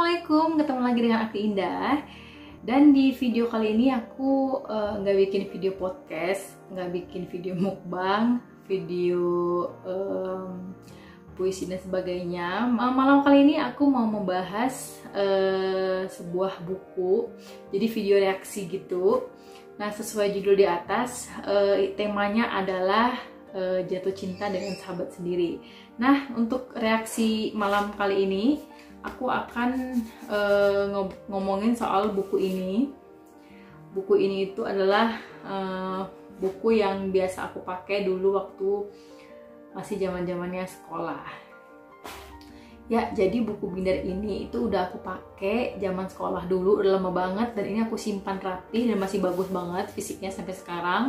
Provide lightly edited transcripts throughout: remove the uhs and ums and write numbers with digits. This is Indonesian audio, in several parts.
Assalamualaikum, ketemu lagi dengan aku Indah. Dan di video kali ini aku nggak bikin video podcast, nggak bikin video mukbang, video puisi dan sebagainya. Malam kali ini aku mau membahas sebuah buku, jadi video reaksi gitu. Nah, sesuai judul di atas, temanya adalah jatuh cinta dengan sahabat sendiri. Nah, untuk reaksi malam kali ini aku akan ngomongin soal buku ini. Buku ini itu adalah buku yang biasa aku pakai dulu waktu masih zamannya sekolah. Ya, jadi buku binder ini itu udah aku pakai zaman sekolah dulu, udah lama banget, dan ini aku simpan rapi dan masih bagus banget fisiknya sampai sekarang.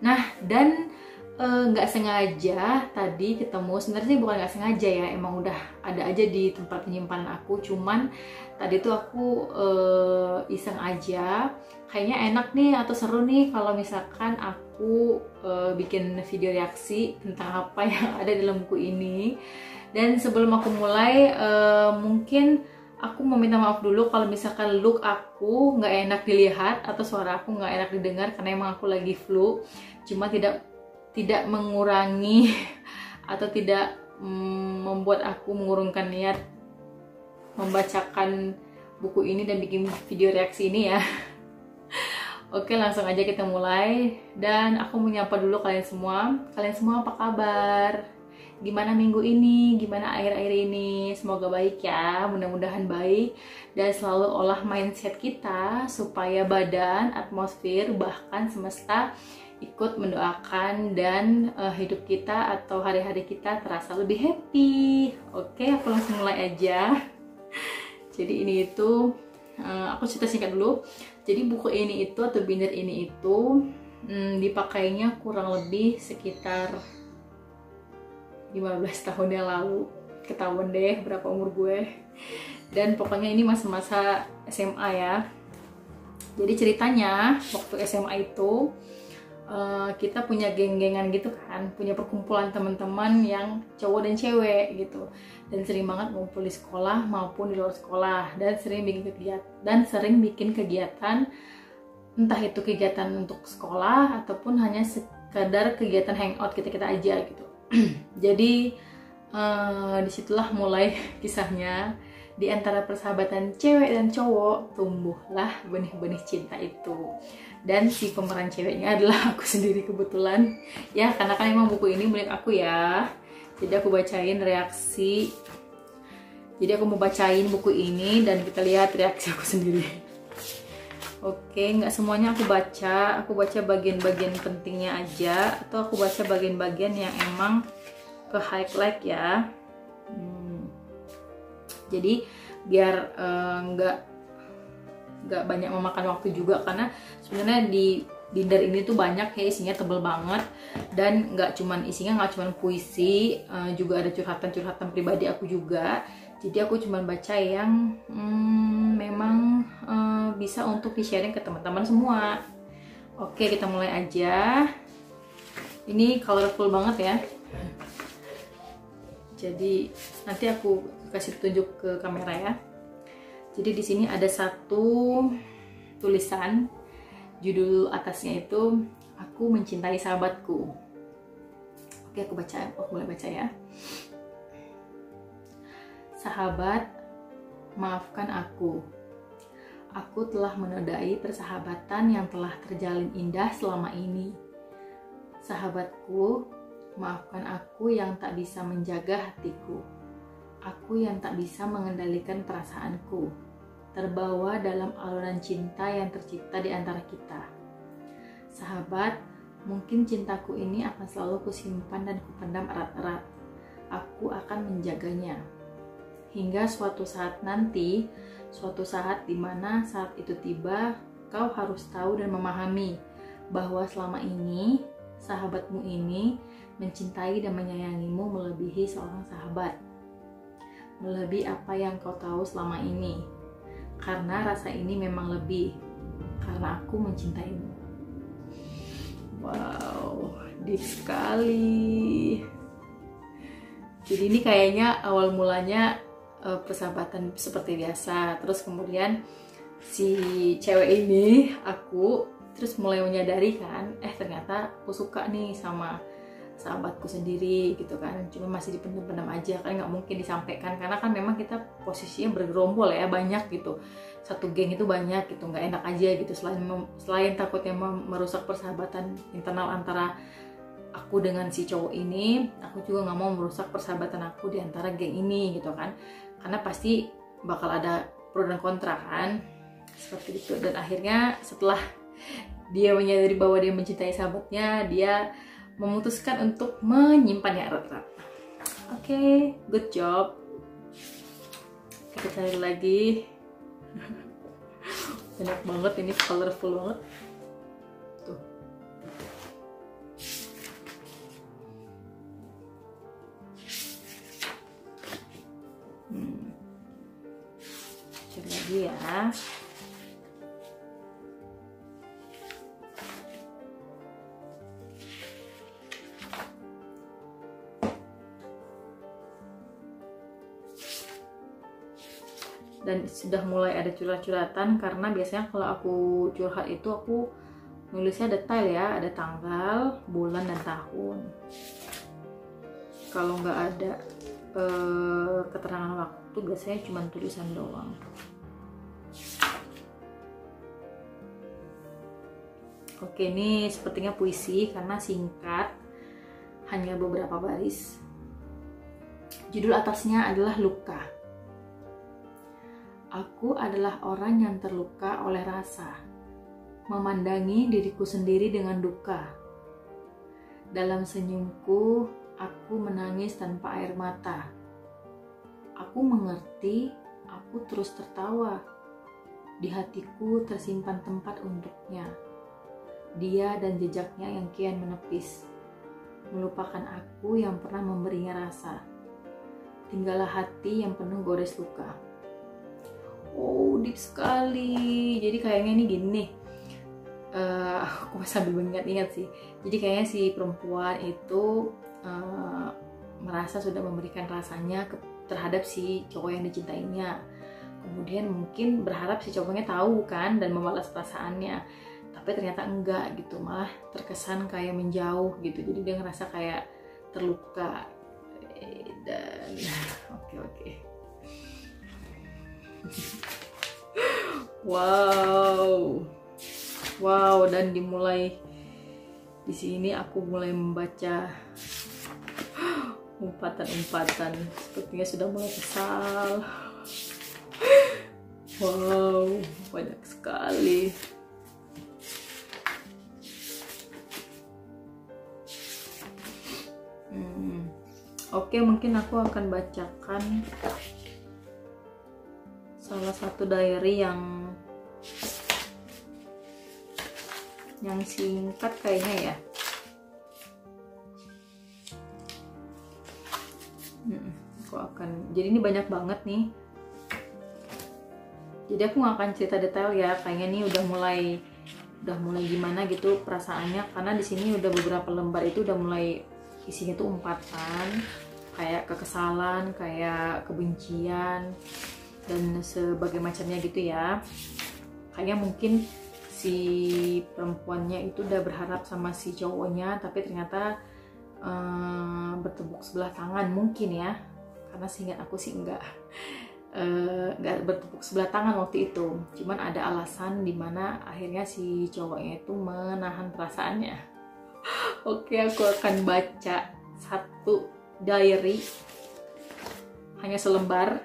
Nah, dan nggak sengaja tadi ketemu, sebenarnya sih bukan nggak sengaja ya, emang udah ada aja di tempat penyimpanan aku, cuman tadi tuh aku iseng aja, kayaknya enak nih atau seru nih kalau misalkan aku bikin video reaksi tentang apa yang ada dalam buku ini. Dan sebelum aku mulai, mungkin aku mau minta maaf dulu kalau misalkan look aku nggak enak dilihat atau suara aku nggak enak didengar, karena emang aku lagi flu. Cuma tidak mengurangi atau tidak membuat aku mengurungkan niat membacakan buku ini dan bikin video reaksi ini ya. Oke, langsung aja kita mulai. Dan aku menyapa dulu kalian semua. Kalian semua apa kabar? Gimana minggu ini? Gimana akhir-akhir ini? Semoga baik ya, mudah-mudahan baik. Dan selalu olah mindset kita supaya badan, atmosfer, bahkan semesta ikut mendoakan dan hidup kita atau hari-hari kita terasa lebih happy. Oke, aku langsung mulai aja. Jadi ini itu aku cerita singkat dulu. Jadi buku ini itu atau binder ini itu dipakainya kurang lebih sekitar 15 tahun yang lalu. Ketahuan deh berapa umur gue. Dan pokoknya ini masa-masa SMA ya. Jadi ceritanya waktu SMA itu kita punya geng-gengan gitu kan, punya perkumpulan teman-teman yang cowok dan cewek gitu, dan sering banget ngumpul di sekolah maupun di luar sekolah, dan sering bikin kegiatan, entah itu kegiatan untuk sekolah ataupun hanya sekadar kegiatan hangout kita aja gitu. Jadi disitulah mulai kisahnya. Di antara persahabatan cewek dan cowok tumbuhlah benih-benih cinta itu. Dan si pemeran ceweknya adalah aku sendiri kebetulan. Ya, karena kan emang buku ini milik aku ya. Jadi aku bacain reaksi. Jadi aku mau bacain buku ini dan kita lihat reaksi aku sendiri. Oke, nggak semuanya aku baca bagian-bagian pentingnya aja, atau aku baca bagian-bagian yang emang ke highlight ya. Jadi biar nggak banyak memakan waktu juga, karena sebenarnya di binder ini tuh banyak ya, isinya tebel banget, dan nggak cuman puisi, juga ada curhatan pribadi aku juga. Jadi aku cuman baca yang memang bisa untuk di-sharing ke teman-teman semua. Oke, kita mulai aja. Ini colorful banget ya. Jadi nanti aku kasih tunjuk ke kamera ya. Jadi di sini ada satu tulisan, judul atasnya itu Aku Mencintai Sahabatku. Oke, aku mulai baca ya. Sahabat, maafkan aku. Aku telah menodai persahabatan yang telah terjalin indah selama ini. Sahabatku, maafkan aku yang tak bisa menjaga hatiku. Aku yang tak bisa mengendalikan perasaanku, terbawa dalam alunan cinta yang tercipta di antara kita. Sahabat, mungkin cintaku ini akan selalu kusimpan dan kupendam erat-erat. Aku akan menjaganya. Hingga suatu saat nanti, suatu saat di mana saat itu tiba, kau harus tahu dan memahami bahwa selama ini, sahabatmu ini mencintai dan menyayangimu melebihi seorang sahabat. Melebihi apa yang kau tahu selama ini. Karena rasa ini memang lebih. Karena aku mencintaimu. Wow, deep sekali. Jadi ini kayaknya awal mulanya persahabatan seperti biasa. Terus kemudian si cewek ini aku terus mulai menyadari kan, ternyata aku suka nih sama sahabatku sendiri gitu kan. Cuma masih dipendam-pendam aja kan, nggak mungkin disampaikan karena kan memang kita posisinya bergerombol ya, banyak gitu, satu geng itu banyak gitu, nggak enak aja gitu. Selain takutnya merusak persahabatan internal antara aku dengan si cowok ini, aku juga nggak mau merusak persahabatan aku di antara geng ini gitu kan, karena pasti bakal ada pro dan kontra kan, seperti itu. Dan akhirnya setelah dia menyadari bahwa dia mencintai sahabatnya, dia memutuskan untuk menyimpannya erat-erat. Oke, good job. Kita cari lagi. Banyak banget ini, colorful banget. Tuh. Cari lagi ya. Dan sudah mulai ada curhat-curhatan, karena biasanya kalau aku curhat itu aku nulisnya detail ya, ada tanggal, bulan, dan tahun. Kalau nggak ada keterangan waktu, biasanya cuma tulisan doang. Oke, ini sepertinya puisi karena singkat, hanya beberapa baris. Judul atasnya adalah Luka. Aku adalah orang yang terluka oleh rasa, memandangi diriku sendiri dengan duka. Dalam senyumku, aku menangis tanpa air mata. Aku mengerti, aku terus tertawa. Di hatiku tersimpan tempat untuknya. Dia dan jejaknya yang kian menepis, melupakan aku yang pernah memberinya rasa. Tinggallah hati yang penuh gores luka. Oh, deep sekali. Jadi kayaknya ini gini nih. Aku sambil mengingat-ingat sih. Jadi kayaknya si perempuan itu merasa sudah memberikan rasanya terhadap si cowok yang dicintainya. Kemudian mungkin berharap si cowoknya tahu kan dan membalas perasaannya. Tapi ternyata enggak gitu, malah terkesan kayak menjauh gitu. Jadi dia ngerasa kayak terluka. Dan oke. Wow, dan dimulai di sini aku mulai membaca umpatan-umpatan, sepertinya sudah mulai kesal. Wow, banyak sekali. Oke, mungkin aku akan bacakan salah satu diary yang singkat kayaknya ya. Jadi ini banyak banget nih. Jadi aku nggak akan cerita detail ya, kayaknya nih udah mulai gimana gitu perasaannya, karena di sini udah beberapa lembar itu udah mulai isinya tuh umpatan, kayak kekesalan, kayak kebencian, dan sebagai macamnya gitu ya. Kayaknya mungkin si perempuannya itu udah berharap sama si cowoknya, tapi ternyata bertepuk sebelah tangan mungkin ya, karena seingat aku sih enggak bertepuk sebelah tangan waktu itu. Cuman ada alasan dimana akhirnya si cowoknya itu menahan perasaannya. Oke, aku akan baca satu diary, hanya selembar.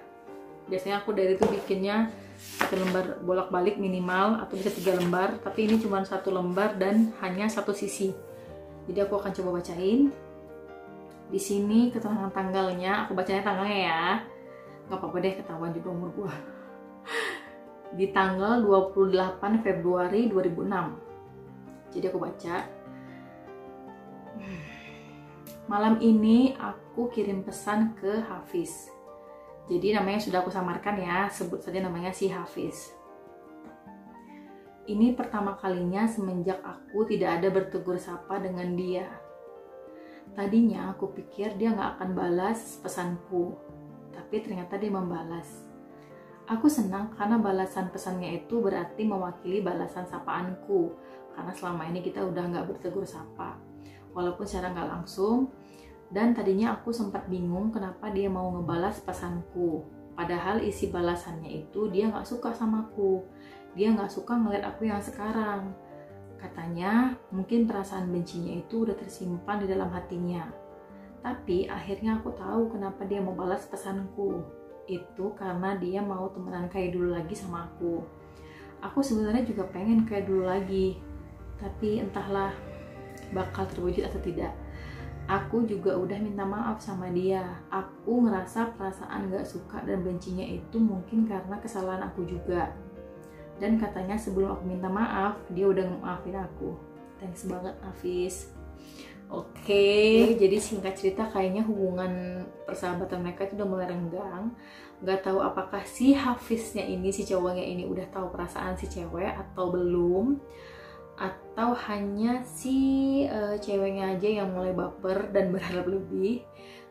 Biasanya aku diary itu bikinnya satu lembar bolak-balik minimal, atau bisa 3 lembar, tapi ini cuma satu lembar dan hanya satu sisi. Jadi aku akan coba bacain. Di sini keterangan tanggalnya, aku bacanya tanggalnya ya, nggak apa-apa deh ketahuan juga umur gua. Di tanggal 28 Februari 2006. Jadi aku baca. Malam ini aku kirim pesan ke Hafiz. Jadi namanya sudah aku samarkan ya, sebut saja namanya si Hafiz. Ini pertama kalinya semenjak aku tidak ada bertegur sapa dengan dia. Tadinya aku pikir dia nggak akan balas pesanku. tapi ternyata dia membalas. Aku senang karena balasan pesannya itu berarti mewakili balasan sapaanku, karena selama ini kita udah nggak bertegur sapa, walaupun secara nggak langsung. Dan tadinya aku sempat bingung kenapa dia mau ngebalas pesanku, padahal isi balasannya itu dia nggak suka sama aku, dia nggak suka ngeliat aku yang sekarang. Katanya mungkin perasaan bencinya itu udah tersimpan di dalam hatinya. Tapi akhirnya aku tahu kenapa dia mau balas pesanku. Itu karena dia mau temenan kayak dulu lagi sama aku. Aku sebenarnya juga pengen kayak dulu lagi, tapi entahlah bakal terwujud atau tidak. Aku juga udah minta maaf sama dia. Aku ngerasa perasaan gak suka dan bencinya itu mungkin karena kesalahan aku juga. Dan katanya sebelum aku minta maaf, dia udah maafin aku. Thanks banget Hafiz. Oke, jadi singkat cerita kayaknya hubungan persahabatan mereka itu udah mulai renggang. Gak tahu apakah si Hafiznya ini, si cowoknya ini udah tahu perasaan si cewek atau belum, atau hanya si ceweknya aja yang mulai baper dan berharap lebih.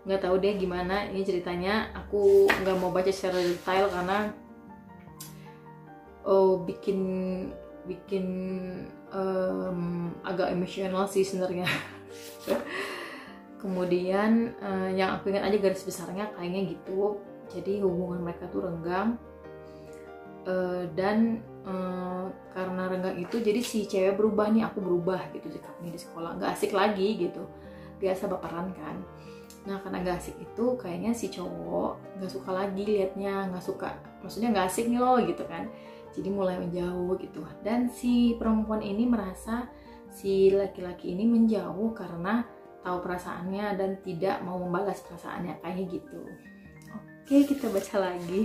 Gak tahu deh gimana ini ceritanya. Aku gak mau baca secara detail karena bikin agak emosional sih sebenarnya. Kemudian yang aku ingat aja garis besarnya kayaknya gitu. Jadi hubungan mereka tuh renggang, dan karena renggang itu jadi si cewek berubah nih, aku berubah gitu sikapnya di sekolah, nggak asik lagi gitu, biasa baperan kan. Nah karena nggak asik itu kayaknya si cowok nggak suka lagi liatnya, nggak suka, maksudnya nggak asik nih loh gitu kan, jadi mulai menjauh gitu. Dan si perempuan ini merasa si laki-laki ini menjauh karena tahu perasaannya dan tidak mau membalas perasaannya kayak gitu. Oke, kita baca lagi.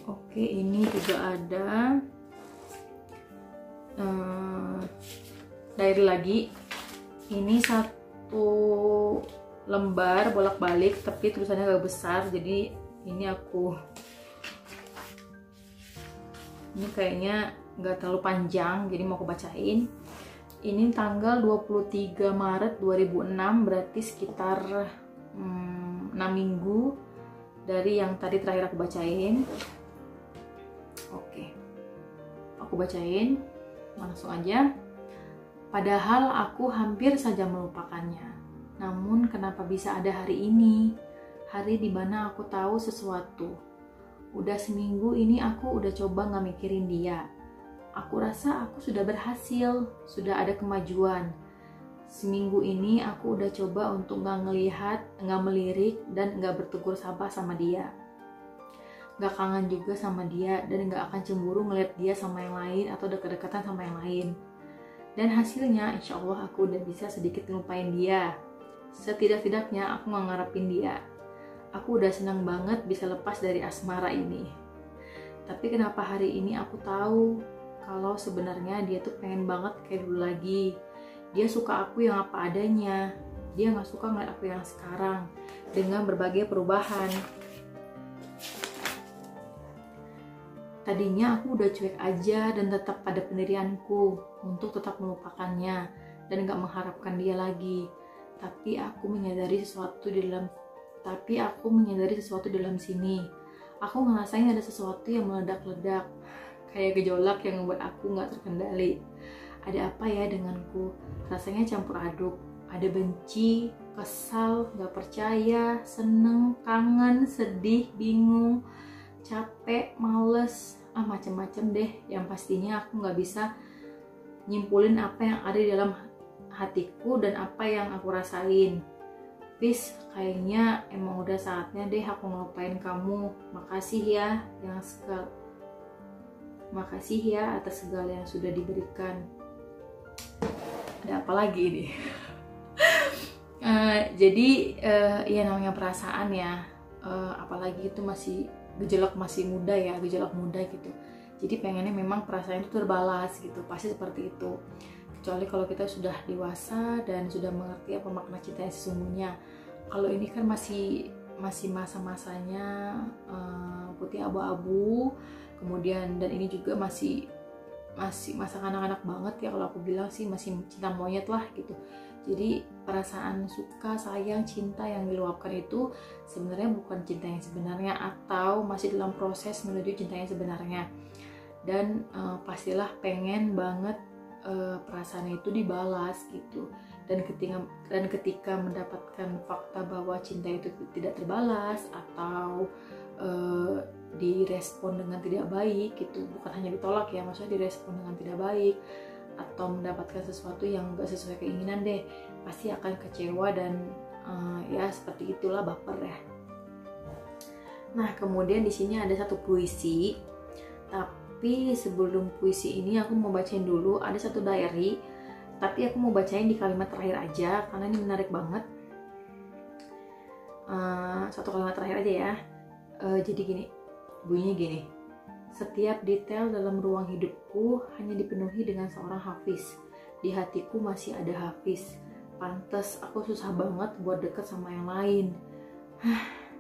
Oke, ini juga ada diary lagi. Ini satu lembar bolak-balik tapi tulisannya agak besar, jadi ini kayaknya nggak terlalu panjang, jadi mau aku bacain. Ini tanggal 23 Maret 2006, berarti sekitar 6 minggu dari yang tadi terakhir aku bacain. Oke, aku bacain langsung aja. Padahal aku hampir saja melupakannya. Namun kenapa bisa ada hari ini? Hari dimana aku tahu sesuatu. Udah seminggu ini aku udah coba gak mikirin dia. Aku rasa aku sudah berhasil, sudah ada kemajuan. Seminggu ini aku udah coba untuk gak ngelihat, gak melirik, dan gak bertegur sapa sama dia. Gak kangen juga sama dia, dan gak akan cemburu ngeliat dia sama yang lain atau deket-deketan sama yang lain. Dan hasilnya insya Allah aku udah bisa sedikit ngelupain dia. Setidak-tidaknya aku gak ngarepin dia. Aku udah senang banget bisa lepas dari asmara ini. Tapi kenapa hari ini aku tahu kalau sebenarnya dia tuh pengen banget kayak dulu lagi. Dia suka aku yang apa adanya. Dia gak suka ngeliat aku yang sekarang dengan berbagai perubahan. Tadinya aku udah cuek aja dan tetap pada pendirianku untuk tetap melupakannya dan gak mengharapkan dia lagi. Tapi aku menyadari sesuatu di dalam sini. Aku ngerasain ada sesuatu yang meledak-ledak, kayak gejolak yang membuat aku gak terkendali. Ada apa ya denganku? Rasanya campur aduk. Ada benci, kesal, gak percaya, seneng, kangen, sedih, bingung, capek, males, macem-macem deh. Yang pastinya aku gak bisa nyimpulin apa yang ada di dalam hatiku dan apa yang aku rasain. Please, kayaknya emang udah saatnya deh aku ngelupain kamu. Makasih ya atas segala yang sudah diberikan. Ada apa lagi ini? Ya namanya perasaan ya, apalagi itu masih gejolak muda gitu. Jadi pengennya memang perasaan itu terbalas gitu, pasti seperti itu. kecuali kalau kita sudah dewasa dan sudah mengerti apa makna cinta yang sesungguhnya. Kalau ini kan masih masa-masanya putih abu-abu, kemudian dan ini juga masih masa anak-anak banget ya, kalau aku bilang sih masih cinta monyet lah gitu. Jadi perasaan suka, sayang, cinta yang diluapkan itu sebenarnya bukan cinta yang sebenarnya, atau masih dalam proses menuju cinta yang sebenarnya. Dan pastilah pengen banget perasaan itu dibalas gitu. Dan ketika mendapatkan fakta bahwa cinta itu tidak terbalas atau direspon dengan tidak baik gitu, bukan hanya ditolak ya, maksudnya direspon dengan tidak baik atau mendapatkan sesuatu yang gak sesuai keinginan deh, pasti akan kecewa dan ya seperti itulah, baper ya. Nah, kemudian di sini ada satu puisi, tapi sebelum puisi ini aku mau bacain dulu, ada satu diary, tapi aku mau bacain di kalimat terakhir aja karena ini menarik banget. Satu kalimat terakhir aja ya. Jadi gini, bunyinya gini: setiap detail dalam ruang hidupku hanya dipenuhi dengan seorang Hafiz. Di hatiku masih ada Hafiz. Pantes aku susah banget buat deket sama yang lain.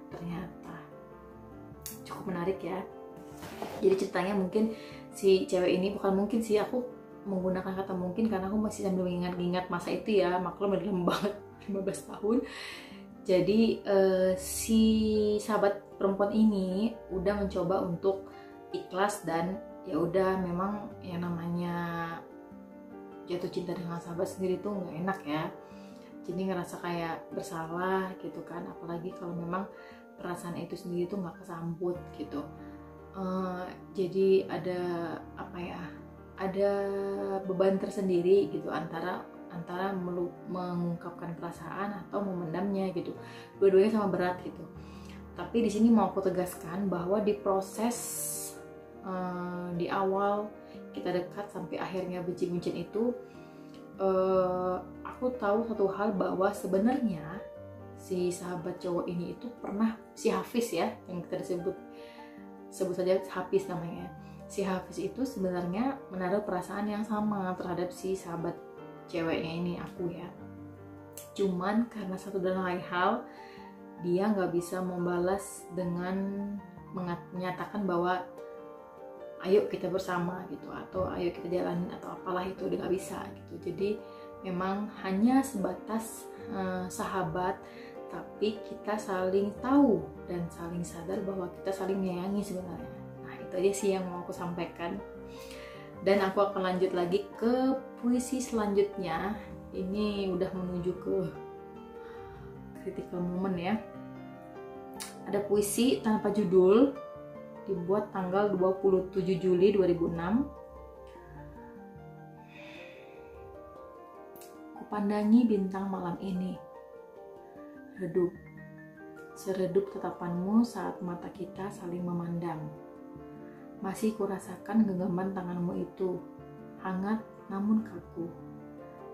Ternyata cukup menarik ya. Jadi ceritanya mungkin si cewek ini, bukan mungkin sih, aku menggunakan kata mungkin karena aku masih sambil mengingat-ingat masa itu ya, maklum udah lama banget, 15 tahun. Jadi si sahabat perempuan ini udah mencoba untuk ikhlas dan ya udah, memang yang namanya jatuh cinta dengan sahabat sendiri tuh nggak enak ya. Jadi ngerasa kayak bersalah gitu kan, apalagi kalau memang perasaan itu sendiri tuh nggak kesambut gitu. Jadi ada apa ya, ada beban tersendiri gitu antara mengungkapkan perasaan atau memendamnya gitu. Dua-duanya sama berat gitu. Tapi di sini mau aku tegaskan bahwa di proses di awal kita dekat sampai akhirnya benci-bencian itu, aku tahu satu hal, bahwa sebenarnya si sahabat cowok ini itu pernah, si Hafiz ya, yang kita sebut saja Hafiz namanya. Si Hafiz itu sebenarnya menaruh perasaan yang sama terhadap si sahabat ceweknya ini, aku ya. Cuman karena satu dan lain hal, dia nggak bisa membalas dengan menyatakan bahwa ayo kita bersama gitu, atau ayo kita jalanin atau apalah itu, udah nggak bisa gitu. Jadi memang hanya sebatas sahabat, tapi kita saling tahu dan saling sadar bahwa kita saling menyayangi sebenarnya. Nah, itu aja sih yang mau aku sampaikan. Dan aku akan lanjut lagi ke puisi selanjutnya. Ini udah menuju ke critical moment ya. Ada puisi tanpa judul, dibuat tanggal 27 Juli 2006. Kupandangi bintang malam ini, redup, seredup tatapanmu saat mata kita saling memandang. Masih kurasakan genggaman tanganmu itu, hangat namun kaku.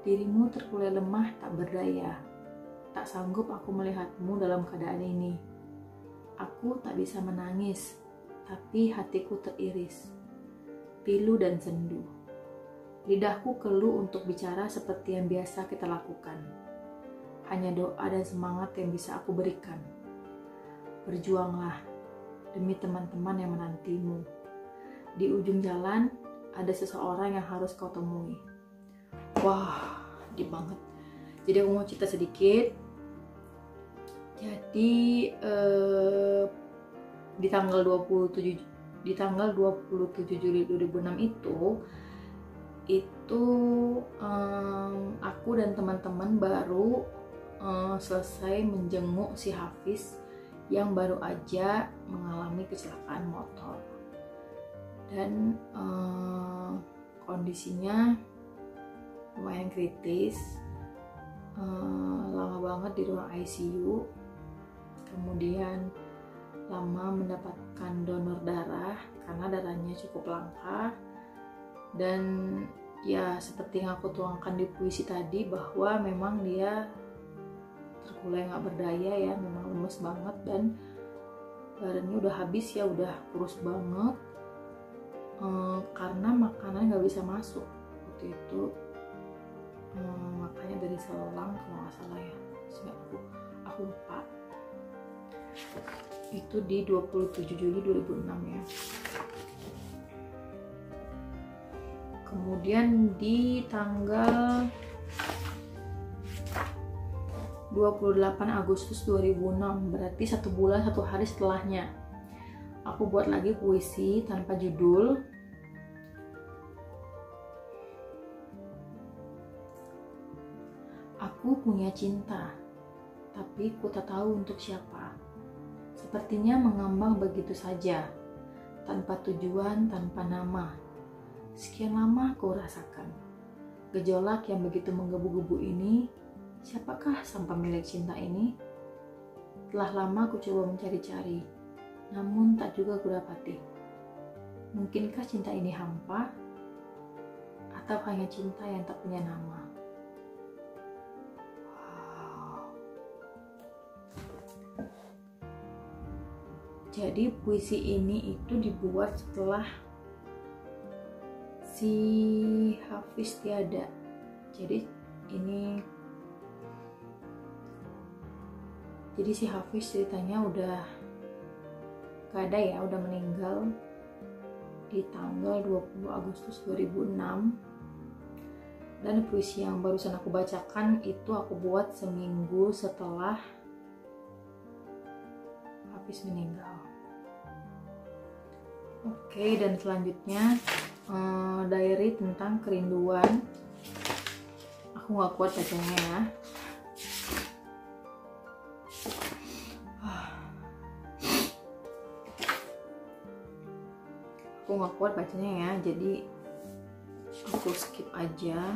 Dirimu terkulai lemah tak berdaya. Tak sanggup aku melihatmu dalam keadaan ini. Aku tak bisa menangis, tapi hatiku teriris, pilu dan sendu. Lidahku keluh untuk bicara seperti yang biasa kita lakukan. Hanya doa dan semangat yang bisa aku berikan. Berjuanglah demi teman-teman yang menantimu. Di ujung jalan ada seseorang yang harus kau temui. Wah, deep banget. Jadi aku mau cerita sedikit. Jadi di tanggal 27 Juli 2006 itu aku dan teman-teman baru selesai menjenguk si Hafiz yang baru aja mengalami kecelakaan motor. Dan kondisinya lumayan kritis, lama banget di ruang ICU, kemudian lama mendapatkan donor darah karena darahnya cukup langka. Dan ya seperti yang aku tuangkan di puisi tadi, bahwa memang dia terkulai nggak berdaya ya, memang lemes banget dan badannya udah habis ya, udah kurus karena makanan nggak bisa masuk waktu itu. Makanya dari Selang kalau nggak salah ya, aku lupa. Itu di 27 Juli 2006 ya. Kemudian di tanggal 28 Agustus 2006, berarti 1 bulan 1 hari setelahnya, aku buat lagi puisi tanpa judul. Aku punya cinta, tapi ku tak tahu untuk siapa. Sepertinya mengambang begitu saja, tanpa tujuan, tanpa nama. Sekian lama ku rasakan gejolak yang begitu menggebu-gebu ini. Siapakah sang pemilik cinta ini? Telah lama ku coba mencari-cari, namun tak juga ku dapati. Mungkinkah cinta ini hampa? Atau hanya cinta yang tak punya nama? Jadi puisi ini itu dibuat setelah si Hafiz tiada. Jadi si Hafiz ceritanya udah gak ada ya, udah meninggal di tanggal 20 Agustus 2006. Dan puisi yang barusan aku bacakan itu aku buat seminggu setelah Hafiz meninggal. Oke, dan selanjutnya diary tentang kerinduan. Aku gak kuat bacanya ya. Aku gak kuat bacanya ya, jadi aku skip aja.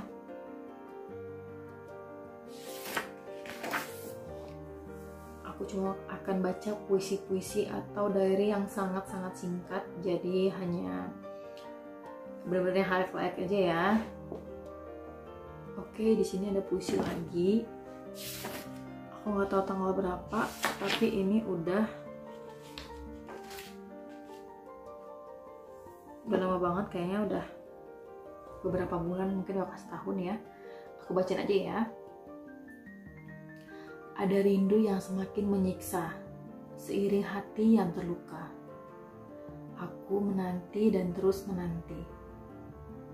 Aku cuma akan baca puisi-puisi atau diary yang sangat-sangat singkat, jadi hanya benar-benar highlight aja ya. Oke, di sini ada puisi lagi. Aku nggak tahu tanggal berapa, tapi ini udah lama banget, kayaknya udah beberapa bulan, mungkin udah setahun ya. Aku bacain aja ya. Ada rindu yang semakin menyiksa, seiring hati yang terluka. Aku menanti dan terus menanti.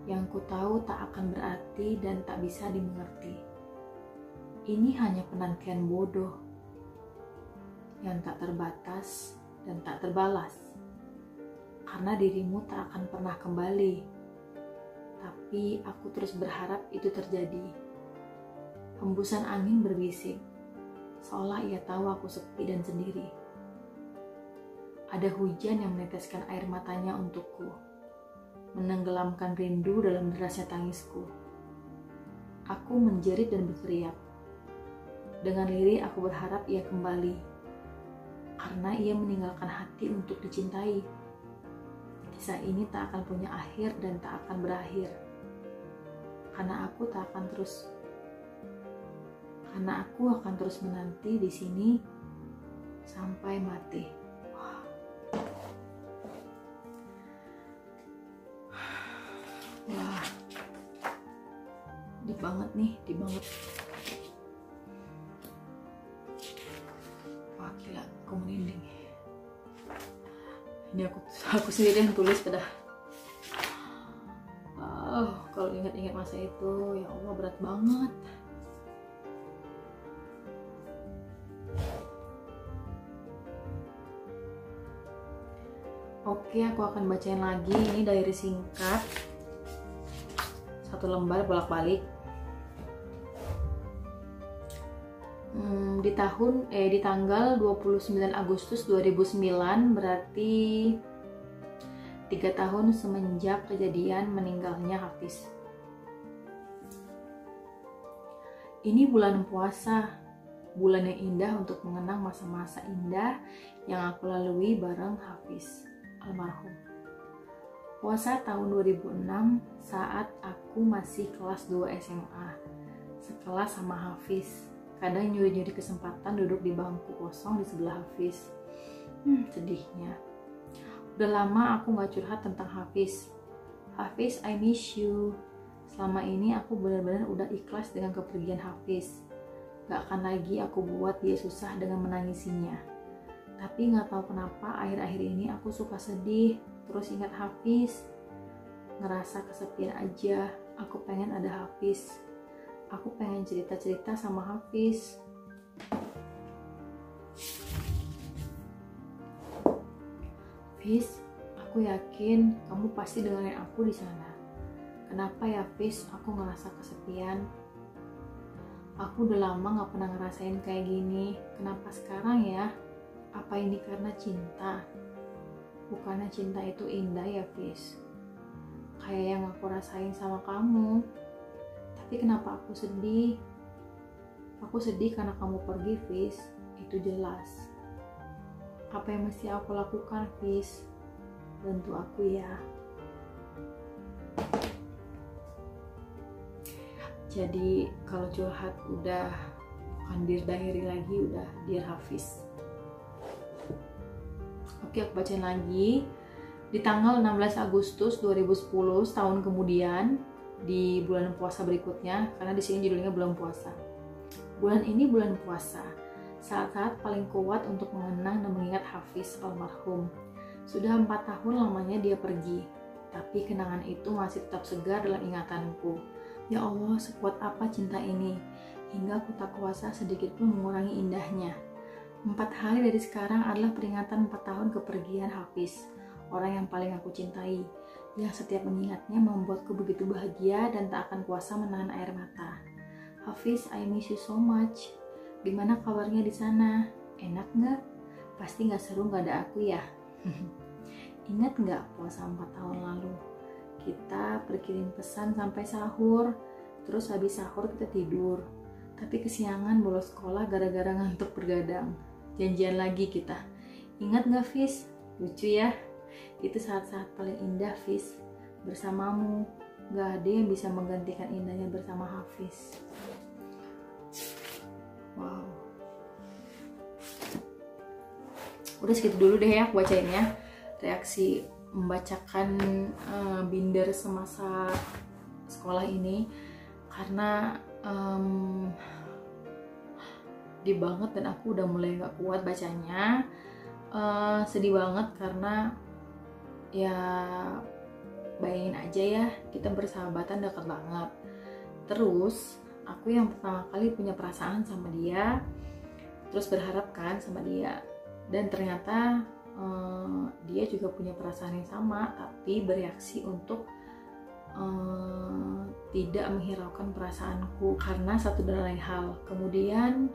Yang ku tahu tak akan berarti dan tak bisa dimengerti. Ini hanya penantian bodoh yang tak terbatas dan tak terbalas. Karena dirimu tak akan pernah kembali. Tapi aku terus berharap itu terjadi. Hembusan angin berbisik, seolah ia tahu aku sepi dan sendiri. Ada hujan yang meneteskan air matanya untukku, menenggelamkan rindu dalam derasnya tangisku. Aku menjerit dan berteriak. Dengan lirih aku berharap ia kembali, karena ia meninggalkan hati untuk dicintai. Kisah ini tak akan punya akhir dan tak akan berakhir, karena aku akan terus menanti di sini sampai mati. Wah, deep banget nih, deep banget. Wah gila, aku merinding. Ini aku sendiri yang tulis pada. Kalau ingat-ingat masa itu, ya Allah berat banget. Oke, aku akan bacain lagi. Ini diary singkat, 1 lembar bolak-balik. Di tanggal 29 Agustus 2009, berarti 3 tahun semenjak kejadian meninggalnya Hafiz. Ini bulan puasa, bulan yang indah untuk mengenang masa-masa indah yang aku lalui bareng Hafiz almarhum. Puasa tahun 2006 saat aku masih kelas 2 SMA, sekelas sama Hafiz. Kadang nyuri-nyuri kesempatan duduk di bangku kosong di sebelah Hafiz. Sedihnya. Udah lama aku gak curhat tentang Hafiz. Hafiz, I miss you. selama ini aku benar-benar udah ikhlas dengan kepergian Hafiz. Gak akan lagi aku buat dia susah dengan menangisinya. Tapi gak tahu kenapa akhir-akhir ini aku suka sedih, terus ingat Hafiz. Ngerasa kesepian aja, aku pengen ada Hafiz. Aku pengen cerita-cerita sama Hafiz. Fiz, aku yakin kamu pasti dengerin aku di sana. Kenapa ya Fiz, aku ngerasa kesepian? Aku udah lama gak pernah ngerasain kayak gini. Kenapa sekarang ya? Apa ini karena cinta? Bukannya cinta itu indah ya Fiz? Kayak yang aku rasain sama kamu. Tapi kenapa aku sedih? Aku sedih karena kamu pergi Fiz, itu jelas. Apa yang mesti aku lakukan, Fiz? Bantu aku ya. Jadi kalau curhat udah bukan Dear Diary lagi, udah Dear Hafiz. Oke, aku bacain lagi. Di tanggal 16 Agustus 2010, setahun kemudian, di bulan puasa berikutnya, karena di sini judulnya bulan puasa. Bulan ini bulan puasa. Saat-saat paling kuat untuk mengenang dan mengingat Hafiz almarhum. Sudah 4 tahun lamanya dia pergi, tapi kenangan itu masih tetap segar dalam ingatanku. Ya Allah, sekuat apa cinta ini, hingga aku tak kuasa sedikit pun mengurangi indahnya. 4 hari dari sekarang adalah peringatan 4 tahun kepergian Hafiz, orang yang paling aku cintai, yang setiap mengingatnya membuatku begitu bahagia dan tak akan kuasa menahan air mata. Hafiz, I miss you so much. Gimana kabarnya di sana? Enak nggak? Pasti nggak seru nggak ada aku ya. Ingat nggak puasa 4 tahun lalu? Kita berkirim pesan sampai sahur, terus habis sahur kita tidur. Tapi kesiangan bolos sekolah gara-gara ngantuk bergadang. Janjian lagi kita. Ingat nggak Fiz? Lucu ya? Itu saat-saat paling indah Fiz. Bersamamu, nggak ada yang bisa menggantikan indahnya bersama Hafiz. Wow. Udah segitu dulu deh ya aku bacainnya. Reaksi membacakan binder semasa sekolah ini, karena sedih banget dan aku udah mulai gak kuat bacanya. Sedih banget karena ya bayangin aja ya, kita bersahabatan dekat banget. Terus aku yang pertama kali punya perasaan sama dia, terus berharap kan sama dia, dan ternyata dia juga punya perasaan yang sama, tapi bereaksi untuk tidak menghiraukan perasaanku karena satu dan lain hal. Kemudian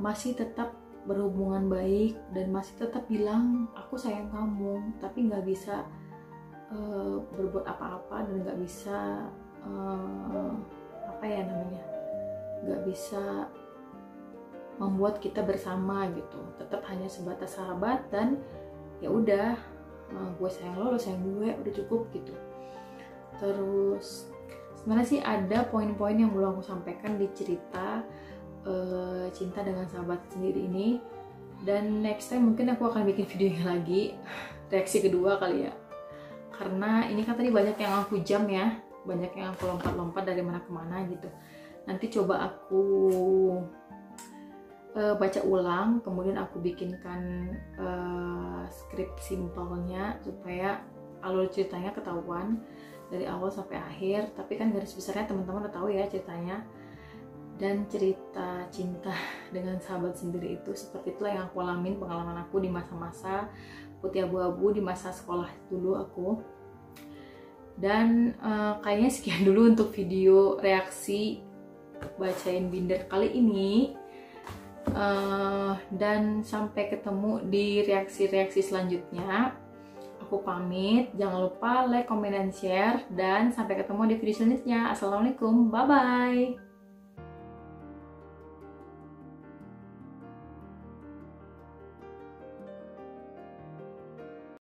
masih tetap berhubungan baik dan masih tetap bilang aku sayang kamu, tapi nggak bisa berbuat apa-apa dan nggak bisa nggak bisa membuat kita bersama gitu. Tetap hanya sebatas sahabat dan ya udah, gue sayang lo sayang gue, udah cukup gitu. Terus sebenarnya sih ada poin-poin yang belum aku sampaikan di cerita cinta dengan sahabat sendiri ini, dan next time mungkin aku akan bikin videonya lagi, reaksi kedua kali ya, karena ini kan tadi banyak yang aku jam ya, banyak yang aku lompat-lompat dari mana ke mana gitu. Nanti coba aku baca ulang, kemudian aku bikinkan skrip simpelnya supaya alur ceritanya ketahuan dari awal sampai akhir. Tapi kan garis besarnya teman-teman udah tahu ya ceritanya. Dan cerita cinta dengan sahabat sendiri itu seperti itulah yang aku alamin, pengalaman aku di masa-masa putih abu-abu, di masa sekolah dulu aku. Dan kayaknya sekian dulu untuk video reaksi bacain binder kali ini. Dan sampai ketemu di reaksi-reaksi selanjutnya. Aku pamit, jangan lupa like, comment, dan share, dan sampai ketemu di video selanjutnya. Assalamualaikum, bye-bye.